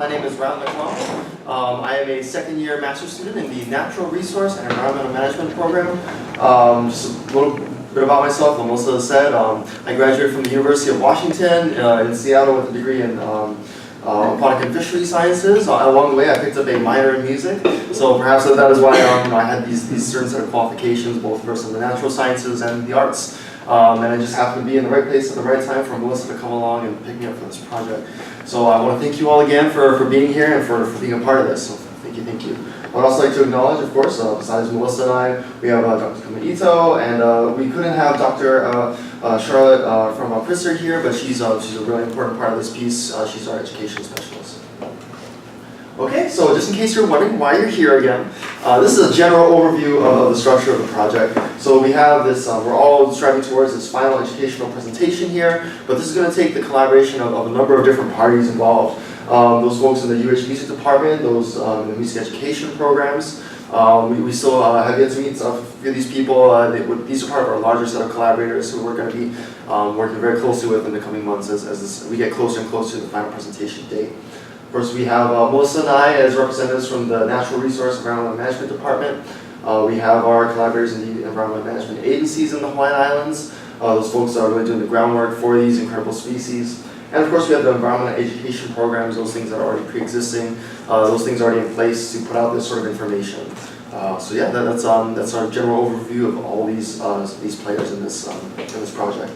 My name is Rylen Nakama. I am a second-year master's student in the Natural Resource and Environmental Management program. Just a little bit about myself, like Melissa said. I graduated from the University of Washington in Seattle with a degree in aquatic and fishery sciences. Along the way, I picked up a minor in music, so perhaps that is why I had these certain set of qualifications, both for some of the natural sciences and the arts. And I just happened to be in the right place at the right time for Melissa to come along and pick me up for this project. So I want to thank you all again for being here and for being a part of this. So thank you, thank you. I would also like to acknowledge, of course, besides Melissa and I, we have Dr. Ito, and we couldn't have Dr. Charlotte from Prister here, but she's a really important part of this piece. She's our education specialist. Okay, so just in case you're wondering why you're here again, this is a general overview of the structure of the project. So we have this, we're all striving towards this final educational presentation here, but this is going to take the collaboration of a number of different parties involved. Those folks in the UH Music Department, those in the music education programs. We still have yet to meet a few of these people. These are part of our larger set of collaborators who we're going to be working very closely with in the coming months as we get closer and closer to the final presentation date. Of course, we have Melissa and I as representatives from the Natural Resource and Environmental Management Department. We have our collaborators in the environmental management agencies in the Hawaiian Islands. Those folks are really doing the groundwork for these incredible species. And of course, we have the environmental education programs, those things that are already pre-existing, those things already in place to put out this sort of information. So yeah, that's our general overview of all these players in this project.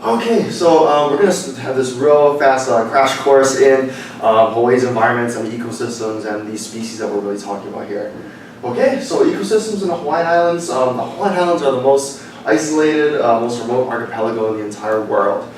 Okay, so we're going to have this real fast crash course in Hawaii's environments and the ecosystems and these species that we're really talking about here. Okay, so ecosystems in the Hawaiian Islands. The Hawaiian Islands are the most isolated, most remote archipelago in the entire world.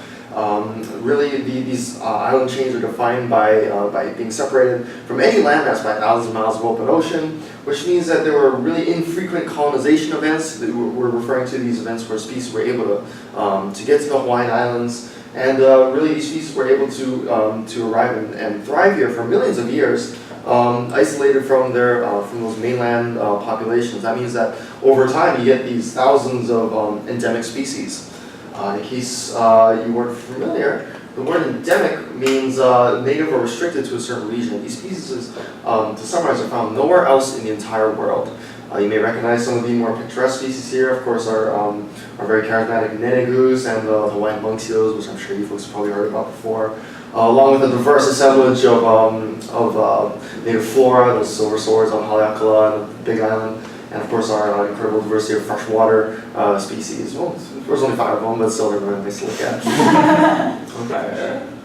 Really, these island chains are defined by being separated from any landmass by thousands of miles of open ocean, which means that there were really infrequent colonization events. We're referring to these events where species were able to get to the Hawaiian Islands, and really these species were able to arrive and thrive here for millions of years, isolated from those mainland populations. That means that over time you get these thousands of endemic species. In case you weren't familiar, the word endemic means native or restricted to a certain region. These species, to summarize, are found nowhere else in the entire world. You may recognize some of the more picturesque species here, of course, our very charismatic nenegus and the Hawaiian monk seals, which I'm sure you folks have probably heard about before, along with a diverse assemblage of native flora, those silver swords on Haleakala and the Big Island, and of course our incredible diversity of freshwater species. Well, there's only 5 of them, but still they're very nice to look at.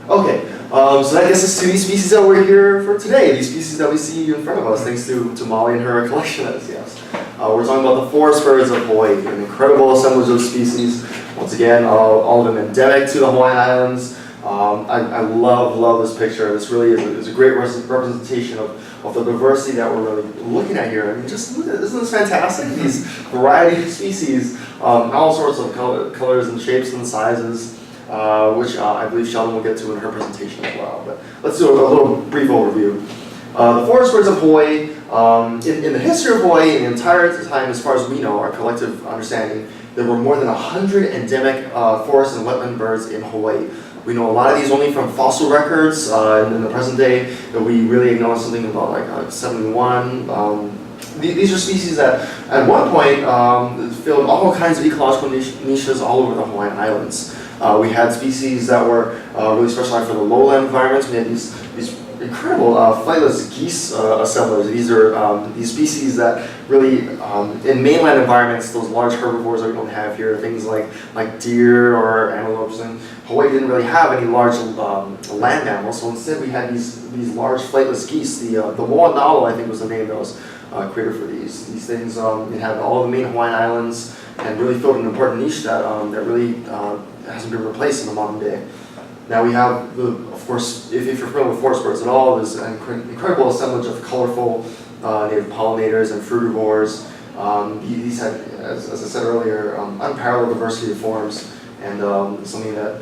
Okay, so that gets us to these species that we're here for today, these species that we see in front of us, thanks to Molly and her collection of yes. We're talking about the forest birds of Hawaii, an incredible assemblage of species. Once again, all of them endemic to the Hawaiian Islands. I love this picture. This really is a great representation of the diversity that we're really looking at here. I mean, just isn't this fantastic? These variety of species, all sorts of colors and shapes and sizes, which I believe Sheldon will get to in her presentation as well. But let's do a little brief overview. The forest birds of Hawaii, in the history of Hawaii, in the entire time, as far as we know, our collective understanding, there were more than 100 endemic forest and wetland birds in Hawaii. We know a lot of these only from fossil records, and in the present day, that we really acknowledge something about like 71. These are species that at one point filled all kinds of ecological niches all over the Hawaiian Islands. We had species that were really specialized for the lowland environments. We had these incredible flightless geese assemblage. These are these species that really, in mainland environments, those large herbivores that we don't have here, things like deer or antelopes, and Hawaii didn't really have any large land mammals, so instead we had these large flightless geese. The Moanalo, I think, was the name that was created for these. These things it had all the main Hawaiian Islands and really filled an important niche that really hasn't been replaced in the modern day. Now we have, of course, if you're familiar with forest birds at all, there's an incredible assemblage of colorful native pollinators and frugivores. These had, as I said earlier, unparalleled diversity of forms, and something that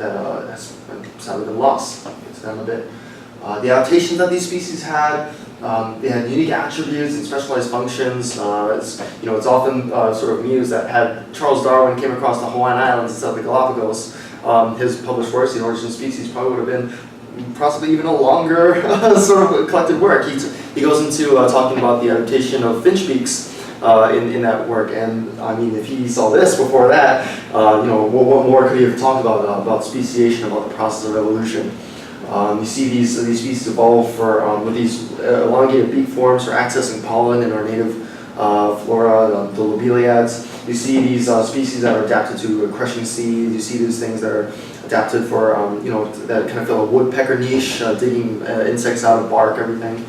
has sadly been lost. I'll get to that in a bit. The adaptations that these species had, they had unique attributes and specialized functions. It's often sort of mused that had Charles Darwin came across the Hawaiian Islands instead of the Galapagos, his published works, The Origin of Species, probably would have been possibly even a longer sort of collected work. He goes into talking about the adaptation of finch beaks in that work, and I mean, if he saw this before that, what more could he have talked about speciation, about the process of evolution? You see these species evolve with these elongated beak forms for accessing pollen in our native flora, the lobeliads. You see these species that are adapted to crushing seeds. You see these things that are adapted for, that kind of fill a woodpecker niche, digging insects out of bark, everything.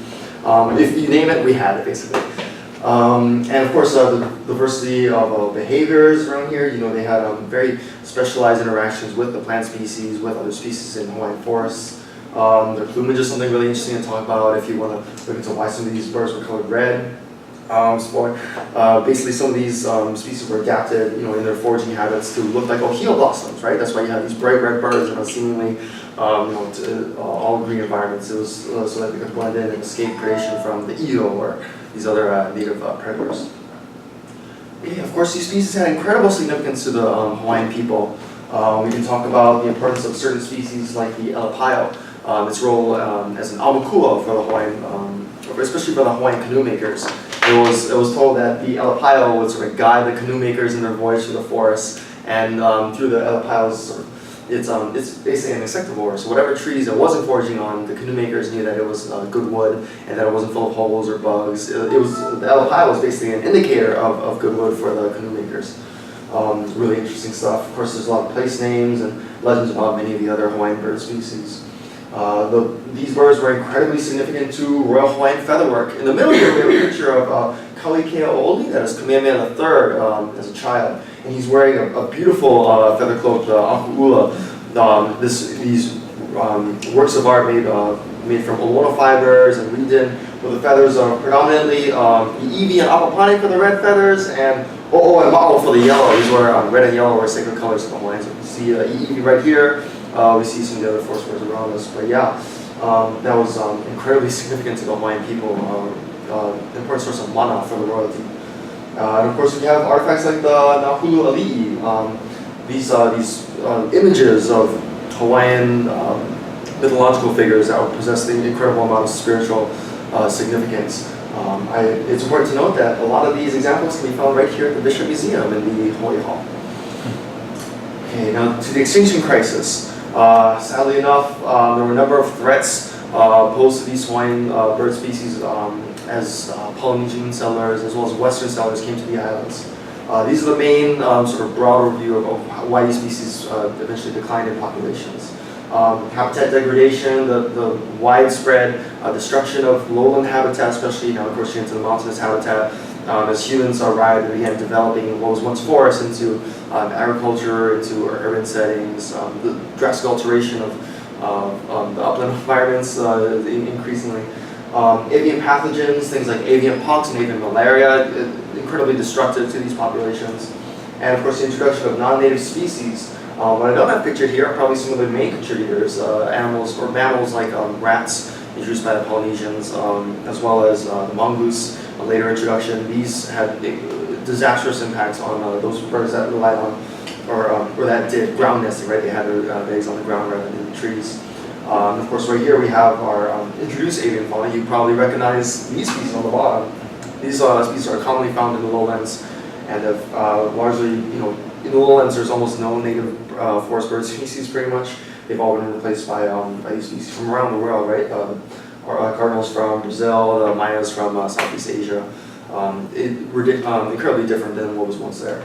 If you name it, we had it, basically. And of course, the diversity of behaviors around here. They had very specialized interactions with the plant species, with other species in Hawaiian forests. Their plumage is something really interesting to talk about if you want to look into why some of these birds were colored red. Basically, some of these species were adapted, in their foraging habits to look like ohia blossoms, right? That's why you have these bright red birds in a seemingly, all green environments. It was so that they could blend in and escape predation from the eel or these other native predators. Okay, of course, these species had incredible significance to the Hawaiian people. We can talk about the importance of certain species like the elepaio, its role as an aumakua for the Hawaiian, especially for the Hawaiian canoe makers. It was told that the elepaio would sort of guide the canoe makers in their voyage through the forest, and through the elepaio's it's basically an insectivore. So whatever trees it wasn't foraging on, the canoe makers knew that it was good wood and that it wasn't full of holes or bugs. The elepaio was basically an indicator of good wood for the canoe makers. Really interesting stuff. Of course, there's a lot of place names and legends about many of the other Hawaiian bird species. These birds were incredibly significant to Royal Hawaiian featherwork. In the middle here, we have a picture of Kalikea Oli, that is Kamehameha III as a child. And he's wearing a beautiful feather cloak, the ahu'ula. These works of art made from olono fibers and reedin, where the feathers are predominantly iiwi and apapane for the red feathers, and o'o and ma'o for the yellow. These were red and yellow were sacred colors of the Hawaiians. You see iiwi right here. We see some of the other forest birds around us, but yeah, that was incredibly significant to the Hawaiian people, important source of mana for the royalty. And of course, we have artifacts like the Nahulu Ali'i, these images of Hawaiian mythological figures that possess the incredible amount of spiritual significance. It's important to note that a lot of these examples can be found right here at the Bishop Museum in the Hawaii Hall. Okay, now to the extinction crisis. Sadly enough, there were a number of threats posed to these Hawaiian bird species as Polynesian settlers as well as Western settlers came to the islands. These are the main sort of broad overview of why these species eventually declined in populations. Habitat degradation, the widespread destruction of lowland habitat, especially now encroaching into the mountainous habitat, as humans arrived and began developing what was once forest into agriculture, into urban settings, the drastic alteration of the upland environments increasingly. Avian pathogens, things like avian pox and avian malaria, incredibly destructive to these populations. And of course the introduction of non-native species. What I don't have pictured here are probably some of the main contributors, animals or mammals like rats introduced by the Polynesians, as well as the mongoose, a later introduction. These had disastrous impacts on those birds that relied on, or that did ground nesting, right? They had their eggs on the ground rather than in the trees. Of course, right here we have our introduced avian fauna. You probably recognize these species on the bottom. These species are commonly found in the lowlands, and have largely, in the lowlands there's almost no native forest bird species pretty much. They've all been replaced by these species from around the world, right? Cardinals from Brazil, the Mayas from Southeast Asia. Incredibly different than what was once there.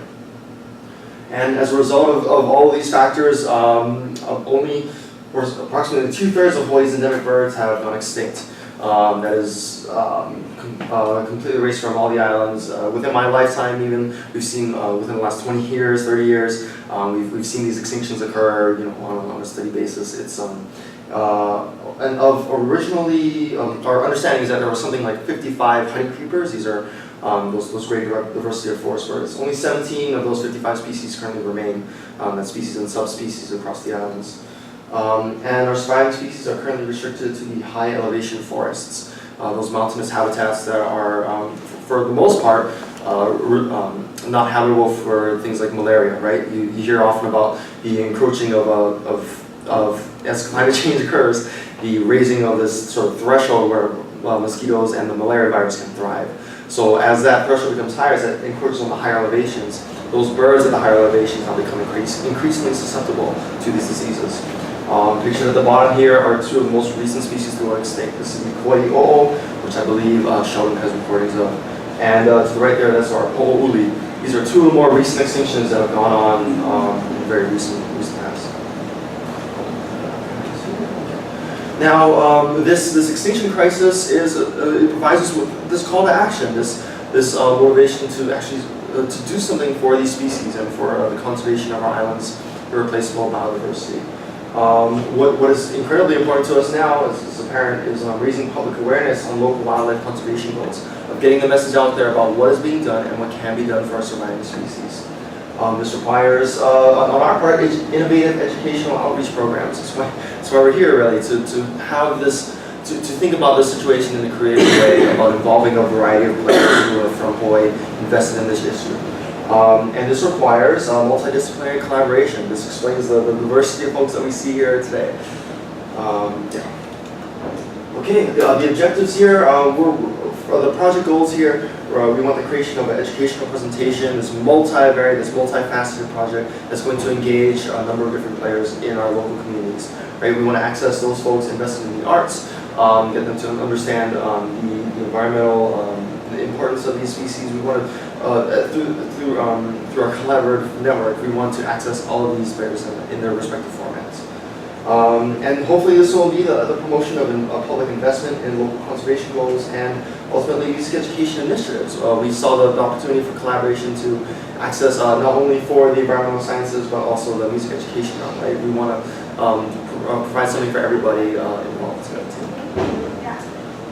And as a result of all of these factors, only approximately 2/3 of Hawaii's endemic birds have gone extinct. That is completely erased from all the islands. Within my lifetime, even we've seen within the last 20 years, 30 years, we've seen these extinctions occur, on a steady basis. It's and originally, our understanding is that there was something like 55 honey creepers. These are those great diversity of forest birds. Only 17 of those 55 species currently remain. That's species and subspecies across the islands. And our surviving species are currently restricted to the high elevation forests, those mountainous habitats that are, for the most part, not habitable for things like malaria, right? You hear often about the encroaching of as climate change occurs, the raising of this sort of threshold where mosquitoes and the malaria virus can thrive. So as that threshold becomes higher, as it encroaches on the higher elevations, those birds at the higher elevations now become increasingly susceptible to these diseases. Pictured at the bottom here are two of the most recent species to go extinct. This is the Hawaii o'o, which I believe Sheldon has recordings of. And to the right there, that's our ho'ouli. These are two of the more recent extinctions that have gone on in the very recent past. Now, this extinction crisis it provides us with this call to action, this motivation to actually to do something for these species and for the conservation of our islands' irreplaceable biodiversity. What is incredibly important to us now, as apparent, is raising public awareness on local wildlife conservation goals, of getting the message out there about what is being done and what can be done for our surviving species. This requires, on our part, innovative educational outreach programs. That's why we're here, really, to have this, to think about this situation in a creative way, about involving a variety of players who are from Hawaii invested in this issue. And this requires multidisciplinary collaboration. This explains the diversity of folks that we see here today. Okay, the objectives here, for the project goals here, we want the creation of an educational presentation, this multivariate, this multifaceted project that's going to engage a number of different players in our local communities. Right? We want to access those folks invested in the arts, get them to understand the environmental the importance of these species. We want to, through our collaborative network, we want to access all of these players in their respective formats. And hopefully this will be the promotion of public investment in local conservation goals and ultimately music education initiatives. We saw the opportunity for collaboration to access not only for the environmental sciences but also the music education realm. Right? We want to provide something for everybody involved.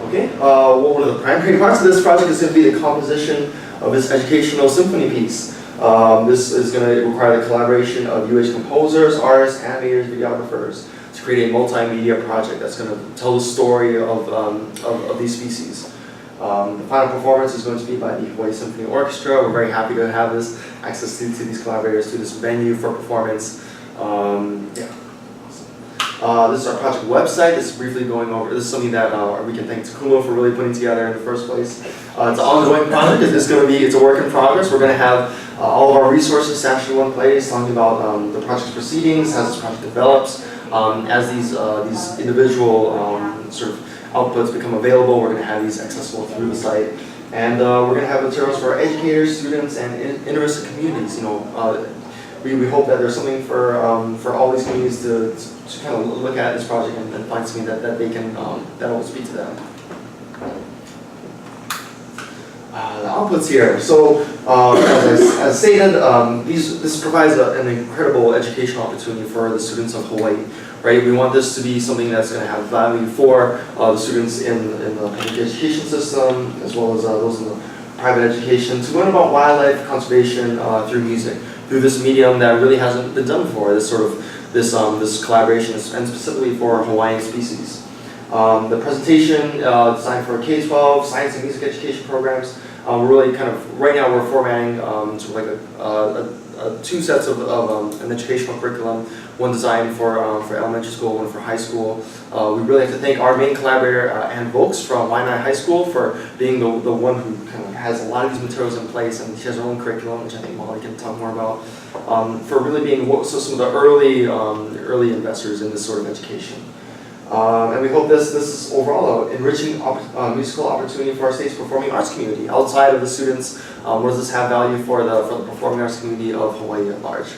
Okay, one of the primary parts of this project is going to be the composition of this educational symphony piece. This is going to require the collaboration of UH composers, artists, animators, videographers to create a multimedia project that's going to tell the story of these species. The final performance is going to be by the Hawaii Symphony Orchestra. We're very happy to have this access to these collaborators, to this venue for performance. This is our project website. This is briefly going over. This is something that we can thank Takuma for really putting together in the first place. It's an ongoing project. It's a work in progress. We're going to have all of our resources stashed in one place, talking about the project's proceedings, as this project develops, as these individual sort of outputs become available. We're going to have these accessible through the site, and we're going to have materials for educators, students, and interested communities. You know. We hope that there's something for all these communities to kind of look at this project and find something that they can that will speak to them. The outputs here. So as stated, this provides an incredible educational opportunity for the students of Hawaii. Right? We want this to be something that's going to have value for the students in the public education system as well as those in the private education to learn about wildlife conservation through music. Through this medium that really hasn't been done before, this collaboration, and specifically for Hawaiian species. The presentation designed for K-12 science and music education programs. We're really kind of right now we're formatting sort of like two sets of an educational curriculum. One designed for elementary school, one for high school. We really have to thank our main collaborator, Ann Vokes from Waianae High School, for being the one who kind of has a lot of these materials in place, and she has her own curriculum, which I think Molly can talk more about, for really being some of the early investors in this sort of education. And we hope this is overall an enriching musical opportunity for our state's performing arts community. Outside of the students, what does this have value for the performing arts community of Hawaii at large?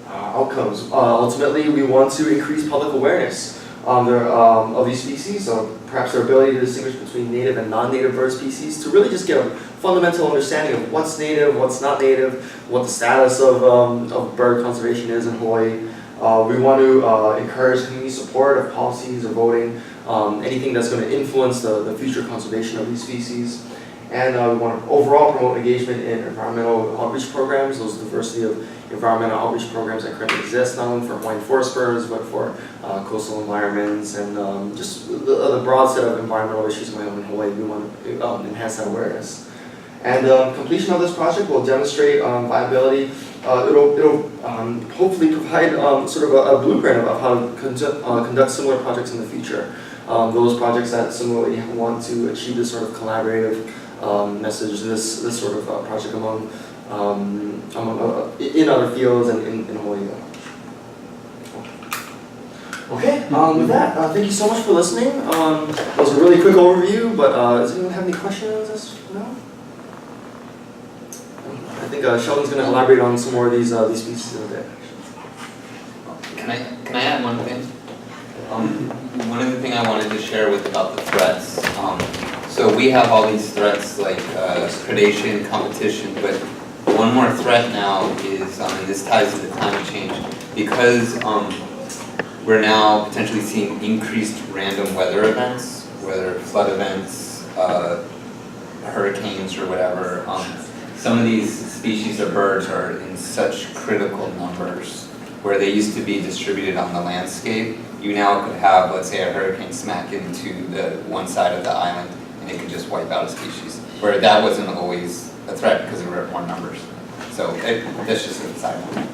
Outcomes. Ultimately, we want to increase public awareness of these species, perhaps their ability to distinguish between native and non-native bird species, to really just get a fundamental understanding of what's native, what's not native, what the status of bird conservation is in Hawaii. We want to encourage community support of policies or voting, anything that's going to influence the future conservation of these species. And we want to overall promote engagement in environmental outreach programs, those diversity of environmental outreach programs that currently exist, not only for Hawaiian forest birds, but for coastal environments and just the broad set of environmental issues going on in Hawaii. We want to enhance that awareness. And completion of this project will demonstrate viability. It'll hopefully provide sort of a blueprint of how to conduct similar projects in the future. Those projects that similarly want to achieve this sort of collaborative message, this sort of project among in other fields and in Hawaii. Okay, with that, thank you so much for listening. That was a really quick overview, but does anyone have any questions? No? I think Sheldon's going to elaborate on some more of these species in a bit. Can I add one thing? One of the things I wanted to share with about the threats. So we have all these threats like predation, competition, but one more threat now is, and this ties to the climate change, because we're now potentially seeing increased random weather events, whether flood events, hurricanes or whatever. Some of these species of birds are in such critical numbers where they used to be distributed on the landscape. You now could have, let's say, a hurricane smack into the one side of the island and it could just wipe out a species, where that wasn't always a threat because there were more numbers. So that's just an side note.